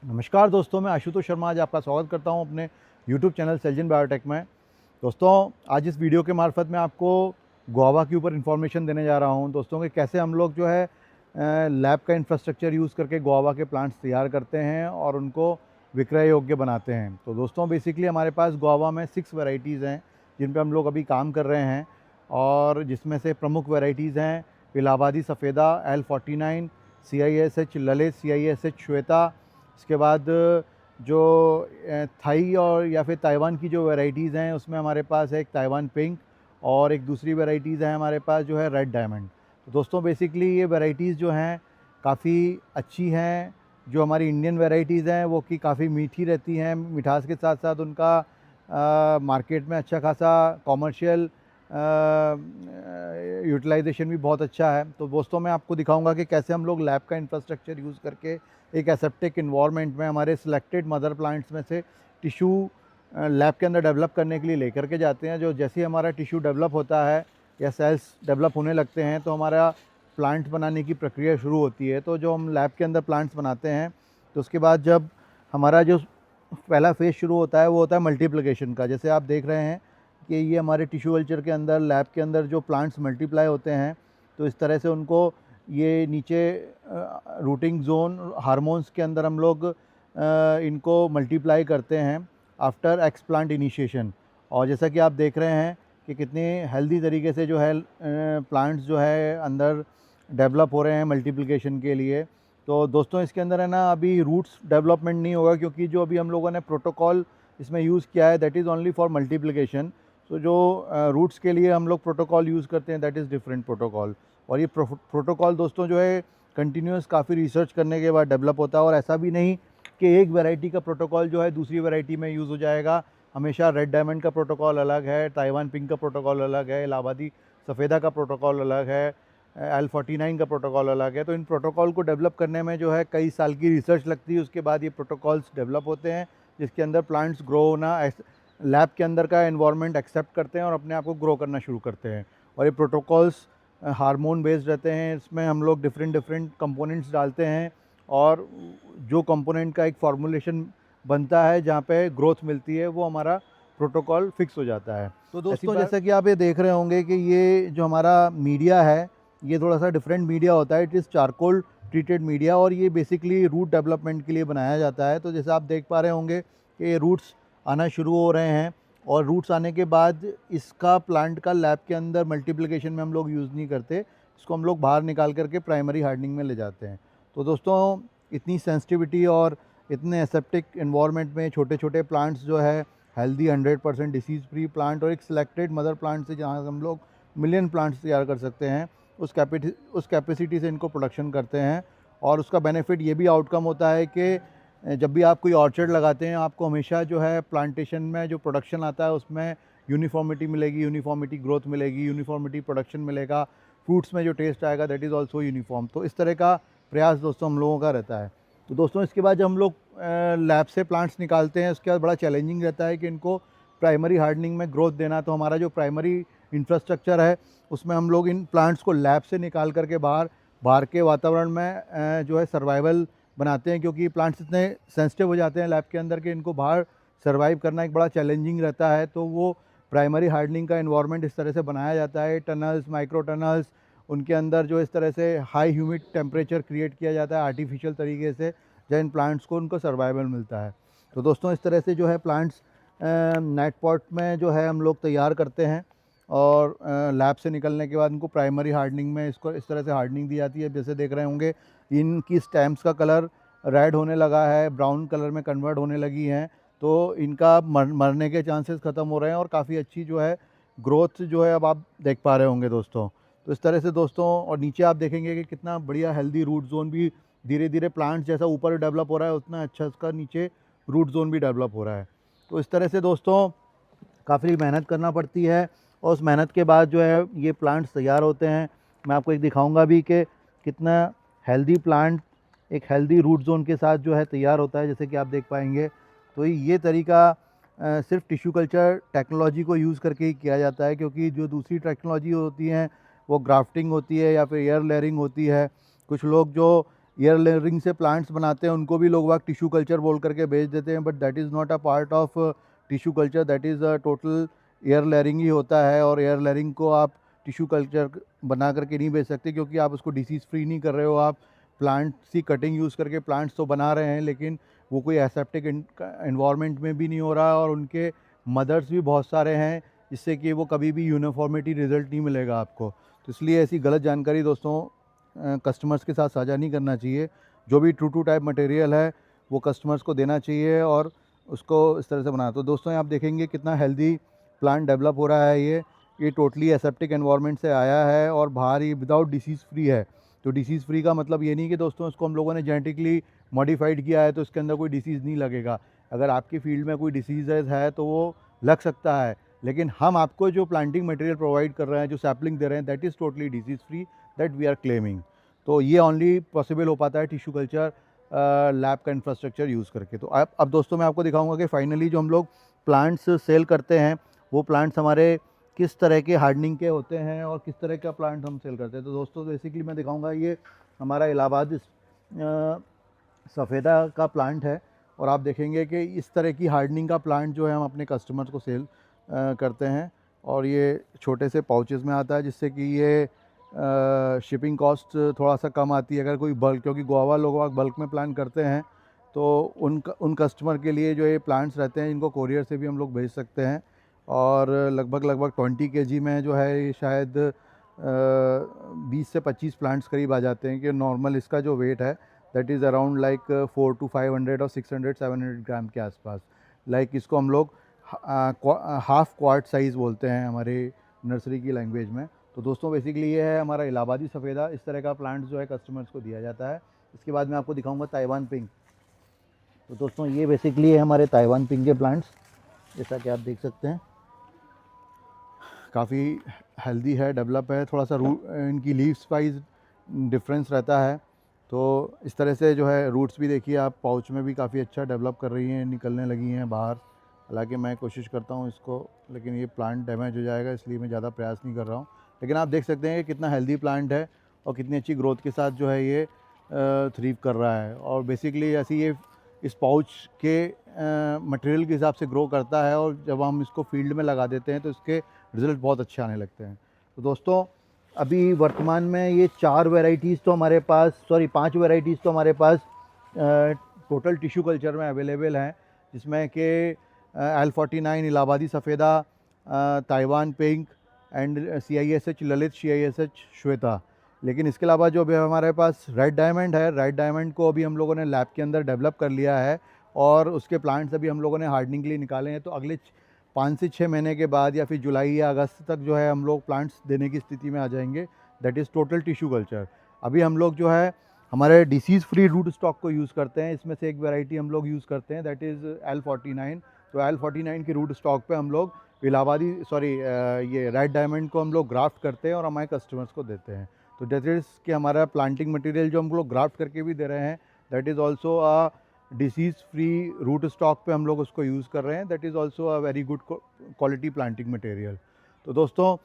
नमस्कार दोस्तों, मैं आशुतोष शर्मा आज आपका स्वागत करता हूं अपने YouTube चैनल सेल्जन बायोटेक में। दोस्तों, आज इस वीडियो के मार्फत मैं आपको गुआवा के ऊपर इन्फॉर्मेशन देने जा रहा हूं दोस्तों कि कैसे हम लोग जो है लैब का इंफ्रास्ट्रक्चर यूज़ करके गुआवा के प्लांट्स तैयार करते हैं और उनको विक्रय योग्य बनाते हैं। तो दोस्तों, बेसिकली हमारे पास गुआवा में 6 वैरायटीज़ हैं जिन पे हम लोग अभी काम कर रहे हैं, और जिसमें से प्रमुख वैरायटीज़ हैं इलाहाबादी सफ़ेदा L49, CISH Lalit, CISH Shweta. इसके बाद जो थाई और या फिर ताइवान की जो वैराइटीज़ हैं उसमें हमारे पास है एक ताइवान पिंक, और एक दूसरी वैराइटीज़ है हमारे पास जो है रेड डायमंड। तो दोस्तों, बेसिकली ये वैराइटीज़ जो हैं काफ़ी अच्छी हैं। जो हमारी इंडियन वैराइटीज़ हैं वो कि काफ़ी मीठी रहती हैं, मिठास के साथ साथ उनका मार्केट में अच्छा खासा कॉमर्शियल यूटिलाइजेशन भी बहुत अच्छा है। तो दोस्तों, मैं आपको दिखाऊंगा कि कैसे हम लोग लैब का इंफ्रास्ट्रक्चर यूज़ करके एक एसेप्टिक इन्वायरमेंट में हमारे सिलेक्टेड मदर प्लांट्स में से टिश्यू लैब के अंदर डेवलप करने के लिए लेकर के जाते हैं। जो जैसे ही हमारा टिश्यू डेवलप होता है या सेल्स डेवलप होने लगते हैं तो हमारा प्लांट बनाने की प्रक्रिया शुरू होती है। तो जो हम लैब के अंदर प्लांट्स बनाते हैं तो उसके बाद जब हमारा जो पहला फेज़ शुरू होता है वो होता है मल्टीप्लिकेशन का। जैसे आप देख रहे हैं कि ये हमारे टिश्यू कल्चर के अंदर लैब के अंदर जो प्लांट्स मल्टीप्लाई होते हैं तो इस तरह से उनको ये नीचे रूटिंग जोन हार्मोन्स के अंदर हम लोग इनको मल्टीप्लाई करते हैं आफ्टर एक्सप्लांट इनिशिएशन। और जैसा कि आप देख रहे हैं कि कितने हेल्दी तरीके से जो है प्लांट्स जो है अंदर डेवलप हो रहे हैं मल्टीप्लिकेशन के लिए। तो दोस्तों, इसके अंदर है ना अभी रूट्स डेवलपमेंट नहीं होगा, क्योंकि जो अभी हम लोगों ने प्रोटोकॉल इसमें यूज़ किया है that is only for multiplication. तो जो रूट्स के लिए हम लोग प्रोटोकॉल यूज़ करते हैं दैट इज़ डिफरेंट प्रोटोकॉल। और ये प्रोटोकॉल दोस्तों जो है कंटिन्यूस काफ़ी रिसर्च करने के बाद डेवलप होता है। और ऐसा भी नहीं कि एक वैरायटी का प्रोटोकॉल जो है दूसरी वैरायटी में यूज़ हो जाएगा। हमेशा रेड डायमंड का प्रोटोकॉल अलग है, ताइवान पिंक का प्रोटोकॉल अलग है, इलाहाबादी सफ़ेदा का प्रोटोकॉल अलग है, L49 का प्रोटोकॉल अलग है। तो इन प्रोटोकॉल को डेवलप करने में जो है कई साल की रिसर्च लगती है। उसके बाद ये प्रोटोकॉल्स डेवलप होते हैं जिसके अंदर प्लांट्स ग्रो होना लैब के अंदर का एनवायरनमेंट एक्सेप्ट करते हैं और अपने आप को ग्रो करना शुरू करते हैं। और ये प्रोटोकॉल्स हार्मोन बेस्ड रहते हैं। इसमें हम लोग डिफरेंट कंपोनेंट्स डालते हैं और जो कंपोनेंट का एक फॉर्मूलेशन बनता है जहाँ पे ग्रोथ मिलती है वो हमारा प्रोटोकॉल फिक्स हो जाता है। तो दोस्तों, जैसा कि आप ये देख रहे होंगे कि ये जो हमारा मीडिया है ये थोड़ा सा डिफरेंट मीडिया होता है। It is charcoal treated media, और ये बेसिकली रूट डेवलपमेंट के लिए बनाया जाता है। तो जैसे आप देख पा रहे होंगे कि ये रूट्स आना शुरू हो रहे हैं, और रूट्स आने के बाद इसका प्लांट का लैब के अंदर मल्टीप्लिकेशन में हम लोग यूज़ नहीं करते। इसको हम लोग बाहर निकाल करके प्राइमरी हार्डनिंग में ले जाते हैं। तो दोस्तों, इतनी सेंसिटिविटी और इतने एसेप्टिक इन्वायरमेंट में छोटे छोटे प्लांट्स जो है हेल्दी 100% डिसीज़ फ्री प्लांट और एक सिलेक्टेड मदर प्लांट से जहाँ हम लोग मिलियन प्लांट्स तैयार कर सकते हैं उस कैपेसिटी से इनको प्रोडक्शन करते हैं। और उसका बेनिफिट ये भी आउटकम होता है कि जब भी आप कोई ऑर्चर्ड लगाते हैं आपको हमेशा जो है प्लांटेशन में जो प्रोडक्शन आता है उसमें यूनिफॉर्मिटी मिलेगी, यूनिफॉर्मिटी ग्रोथ मिलेगी, यूनिफॉर्मिटी प्रोडक्शन मिलेगा। फ्रूट्स में जो टेस्ट आएगा दैट इज़ ऑल्सो यूनिफॉर्म। तो इस तरह का प्रयास दोस्तों हम लोगों का रहता है। तो दोस्तों, इसके बाद जब हम लोग लैब से प्लांट्स निकालते हैं उसके बाद बड़ा चैलेंजिंग रहता है कि इनको प्राइमरी हार्डनिंग में ग्रोथ देना। तो हमारा जो प्राइमरी इंफ्रास्ट्रक्चर है उसमें हम लोग इन प्लांट्स को लैब से निकाल करके बाहर के वातावरण में जो है सर्वाइवल बनाते हैं, क्योंकि प्लांट्स इतने सेंसिटिव हो जाते हैं लैब के अंदर कि इनको बाहर सर्वाइव करना एक बड़ा चैलेंजिंग रहता है। तो वो प्राइमरी हार्डनिंग का एनवायरनमेंट इस तरह से बनाया जाता है, टनल्स, माइक्रो टनल्स, उनके अंदर जो इस तरह से हाई ह्यूमिड टेम्परेचर क्रिएट किया जाता है आर्टिफिशियल तरीके से, जहाँ इन प्लांट्स को उनको सर्वाइवल मिलता है। तो दोस्तों, इस तरह से जो है प्लांट्स नेट पॉट में जो है हम लोग तैयार करते हैं, और लैब से निकलने के बाद इनको प्राइमरी हार्डनिंग में इसको इस तरह से हार्डनिंग दी जाती है। जैसे देख रहे होंगे इनकी स्टेम्स का कलर रेड होने लगा है, ब्राउन कलर में कन्वर्ट होने लगी हैं। तो इनका मरने के चांसेस ख़त्म हो रहे हैं और काफ़ी अच्छी जो है ग्रोथ जो है अब आप देख पा रहे होंगे दोस्तों। तो इस तरह से दोस्तों, और नीचे आप देखेंगे कि कितना बढ़िया हेल्दी रूट जोन भी धीरे धीरे प्लांट जैसा ऊपर डेवलप हो रहा है उतना अच्छा इसका नीचे रूट जोन भी डेवलप हो रहा है। तो इस तरह से दोस्तों काफ़ी मेहनत करना पड़ती है, और उस मेहनत के बाद जो है ये प्लांट्स तैयार होते हैं। मैं आपको एक दिखाऊंगा भी कि कितना हेल्दी प्लांट एक हेल्दी रूट जोन के साथ जो है तैयार होता है, जैसे कि आप देख पाएंगे। तो ये तरीका सिर्फ टिश्यू कल्चर टेक्नोलॉजी को यूज़ करके ही किया जाता है, क्योंकि जो दूसरी टेक्नोलॉजी होती हैं वो ग्राफ्टिंग होती है या फिर एयर लेयरिंग होती है। कुछ लोग जो ईयर लेयरिंग से प्लांट्स बनाते हैं उनको भी लोग वाग टिश्यू कल्चर बोल करके बेच देते हैं, but that is not a part of tissue culture, that is a total air layering ही होता है। और एयर लेयरिंग को आप टिश्यू कल्चर बना करके नहीं बेच सकते, क्योंकि आप उसको डिसीज़ फ्री नहीं कर रहे हो, आप प्लांट्स की कटिंग यूज़ करके प्लांट्स तो बना रहे हैं, लेकिन वो कोई एसेप्टिक एनवायरनमेंट में भी नहीं हो रहा है, और उनके मदर्स भी बहुत सारे हैं, जिससे कि वो कभी भी यूनिफॉर्मिटी रिजल्ट नहीं मिलेगा आपको। तो इसलिए ऐसी गलत जानकारी दोस्तों कस्टमर्स के साथ साझा नहीं करना चाहिए। जो भी ट्रू टू टाइप मटेरियल है वो कस्टमर्स को देना चाहिए और उसको इस तरह से बनाना। तो दोस्तों आप देखेंगे कितना हेल्दी प्लांट डेवलप हो रहा है। ये टोटली एसेप्टिक एनवायरनमेंट से आया है और बाहर ही विदाउट डिसीज़ फ्री है। तो डिसीज़ फ्री का मतलब ये नहीं कि दोस्तों इसको हम लोगों ने जेनेटिकली मॉडिफाइड किया है तो इसके अंदर कोई डिसीज़ नहीं लगेगा। अगर आपकी फील्ड में कोई डिसीज़ है तो वो लग सकता है, लेकिन हम आपको जो प्लांटिंग मटेरियल प्रोवाइड कर रहे हैं, जो सैपलिंग दे रहे हैं, that is totally disease free, that we are claiming. तो ये ओनली पॉसिबल हो पाता है टिश्यू कल्चर लैब का इंफ्रास्ट्रक्चर यूज़ करके। तो अब दोस्तों मैं आपको दिखाऊंगा कि फाइनली जो हम लोग प्लांट्स सेल करते हैं वो प्लांट्स हमारे किस तरह के हार्डनिंग के होते हैं और किस तरह का प्लांट हम सेल करते हैं। तो दोस्तों बेसिकली मैं दिखाऊंगा, ये हमारा इलाहाबाद सफ़ेदा का प्लांट है और आप देखेंगे कि इस तरह की हार्डनिंग का प्लांट जो है हम अपने कस्टमर्स को सेल करते हैं। और ये छोटे से पाउचेस में आता है, जिससे कि ये शिपिंग कॉस्ट थोड़ा सा कम आती है। अगर कोई बल्क, क्योंकि गोवा लोग बल्क में प्लान करते हैं, तो उन कस्टमर के लिए जो ये प्लांट्स रहते हैं इनको कोरियर से भी हम लोग भेज सकते हैं। और लगभग 20 kg में जो है ये शायद 20 से 25 प्लांट्स करीब आ जाते हैं। कि नॉर्मल इसका जो वेट है that is around like 400 to 500 और 600-700 ग्राम के आसपास। लाइक इसको हम लोग हाफ क्वार्ट साइज़ बोलते हैं हमारे नर्सरी की लैंग्वेज में। तो दोस्तों बेसिकली ये है हमारा इलाहाबादी सफ़ेदा। इस तरह का प्लांट जो है कस्टमर्स को दिया जाता है। इसके बाद मैं आपको दिखाऊंगा ताइवान पिंक। तो दोस्तों ये बेसिकली है हमारे ताइवान पिंक के प्लांट्स, जैसा कि आप देख सकते हैं काफ़ी हेल्दी है, डेवलप है। थोड़ा सा इनकी लीव्स वाइज डिफरेंस रहता है। तो इस तरह से जो है रूट्स भी देखिए आप पाउच में भी काफ़ी अच्छा डेवलप कर रही हैं, निकलने लगी हैं बाहर। हालांकि मैं कोशिश करता हूं इसको, लेकिन ये प्लांट डैमेज हो जाएगा इसलिए मैं ज़्यादा प्रयास नहीं कर रहा हूं। लेकिन आप देख सकते हैं कि कितना हेल्दी प्लांट है और कितनी अच्छी ग्रोथ के साथ जो है ये थ्रीव कर रहा है। और बेसिकली ऐसी ये इस पाउच के मटेरियल के हिसाब से ग्रो करता है, और जब हम इसको फील्ड में लगा देते हैं तो इसके रिज़ल्ट बहुत अच्छे आने लगते हैं। तो दोस्तों अभी वर्तमान में ये 4 वैरायटीज़ तो हमारे पास, सॉरी 5 वैरायटीज़ तो हमारे पास टोटल टिश्यू कल्चर में अवेलेबल हैं, जिसमें कि L49 Allahabadi सफ़ेदा, Taiwan pink and CISH Lalit, CISH Shweta. लेकिन इसके अलावा जो अभी हमारे पास रेड डायमंड है, रेड डायमंड को अभी हम लोगों ने लैब के अंदर डेवलप कर लिया है और उसके प्लांट्स अभी हम लोगों ने हार्डनिंग के लिए निकाले हैं। तो अगले 5 से 6 महीने के बाद या फिर जुलाई या अगस्त तक जो है हम लोग प्लांट्स देने की स्थिति में आ जाएंगे। That is total tissue culture. अभी हम लोग जो है हमारे डिसीज़ फ्री रूट स्टॉक को यूज़ करते हैं। इसमें से एक वैरायटी हम लोग यूज़ करते हैं, दैट इज़ L49। तो L49 के रूट स्टॉक पे हम लोग इलाहाबादी, सॉरी ये रेड डायमंड को हम लोग ग्राफ्ट करते हैं और हमारे कस्टमर्स को देते हैं। तो दैट इज़ कि हमारा प्लांटिंग मटेरियल जो हम लोग ग्राफ्ट करके भी दे रहे हैं, that is also a disease free root stock पे हम लोग उसको यूज़ कर रहे हैं। That is also a very good quality planting material. तो दोस्तों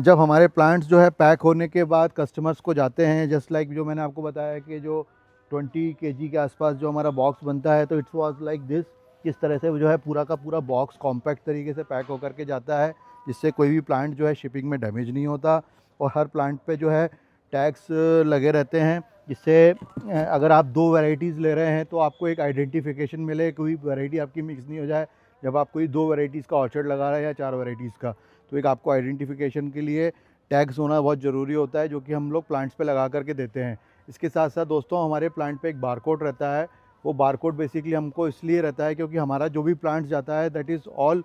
जब हमारे प्लांट्स जो है पैक होने के बाद कस्टमर्स को जाते हैं, जस्ट लाइक जो मैंने आपको बताया कि जो 20 kg के आसपास जो हमारा बॉक्स बनता है, तो इट्स वाज लाइक दिस। किस तरह से जो है पूरा का पूरा बॉक्स कॉम्पैक्ट तरीके से पैक होकर के जाता है, जिससे कोई भी प्लांट जो है शिपिंग में डैमेज नहीं होता। और हर प्लांट पे जो है टैग्स लगे रहते हैं, जिससे अगर आप 2 वैरायटीज़ ले रहे हैं तो आपको एक आइडेंटिफिकेशन मिले, कोई वैरायटी आपकी मिक्स नहीं हो जाए। जब आप कोई 2 वैरायटीज़ का ऑर्चर्ड लगा रहे हैं या 4 वैरायटीज़ का, तो एक आपको आइडेंटिफिकेशन के लिए टैग्स होना बहुत ज़रूरी होता है, जो कि हम लोग प्लांट्स पे लगा करके देते हैं। इसके साथ साथ दोस्तों हमारे प्लांट पे एक बारकोड रहता है। वो बारकोड बेसिकली हमको इसलिए रहता है क्योंकि हमारा जो भी प्लांट्स जाता है दैट इज़ ऑल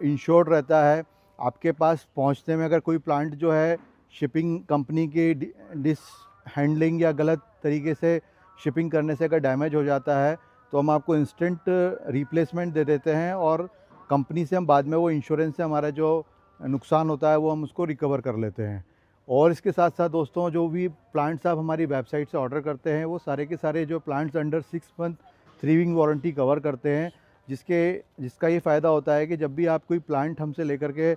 इंश्योर्ड रहता है। आपके पास पहुंचने में अगर कोई प्लांट जो है शिपिंग कंपनी की डिस हैंडलिंग या गलत तरीके से शिपिंग करने से अगर डैमेज हो जाता है, तो हम आपको इंस्टेंट रिप्लेसमेंट दे देते हैं और कंपनी से हम बाद में वो इंश्योरेंस से हमारा जो नुकसान होता है वो हम उसको रिकवर कर लेते हैं। और इसके साथ साथ दोस्तों जो भी प्लांट्स आप हमारी वेबसाइट से ऑर्डर करते हैं, वो सारे के सारे जो plants under 6 month thriving warranty cover करते हैं, जिसका ये फ़ायदा होता है कि जब भी आप कोई प्लांट हमसे लेकर के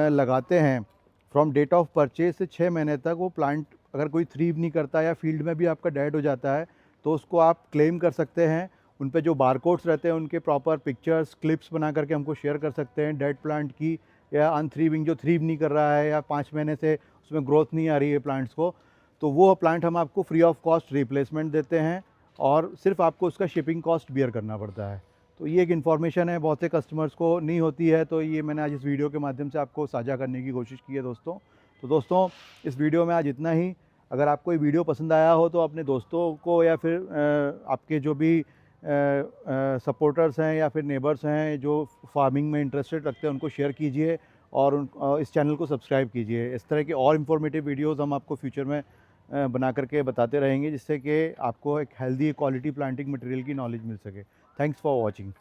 लगाते हैं, फ्रॉम डेट ऑफ परचेज से 6 महीने तक वो प्लांट अगर कोई थ्रीव नहीं करता या फील्ड में भी आपका डेड हो जाता है तो उसको आप क्लेम कर सकते हैं। उन पे जो बारकोड्स रहते हैं उनके प्रॉपर पिक्चर्स क्लिप्स बना करके हमको शेयर कर सकते हैं डेड प्लांट की, या अनथ्रीविंग जो थ्रीव नहीं कर रहा है या 5 महीने से उसमें ग्रोथ नहीं आ रही है प्लांट्स को, तो वो प्लांट हम आपको फ्री ऑफ कॉस्ट रिप्लेसमेंट देते हैं और सिर्फ आपको उसका शिपिंग कॉस्ट बियर करना पड़ता है। तो ये एक इन्फॉर्मेशन है, बहुत से कस्टमर्स को नहीं होती है, तो ये मैंने आज इस वीडियो के माध्यम से आपको साझा करने की कोशिश की है दोस्तों। तो दोस्तों इस वीडियो में आज इतना ही। अगर आपको ये वीडियो पसंद आया हो तो अपने दोस्तों को या फिर आपके जो भी सपोर्टर्स हैं या फिर नेबर्स हैं जो फार्मिंग में इंटरेस्टेड रखते हैं उनको शेयर कीजिए और इस चैनल को सब्सक्राइब कीजिए। इस तरह की और इन्फॉर्मेटिव वीडियोस हम आपको फ्यूचर में बना करके बताते रहेंगे, जिससे कि आपको एक हेल्दी क्वालिटी प्लांटिंग मटेरियल की नॉलेज मिल सके। Thanks for watching.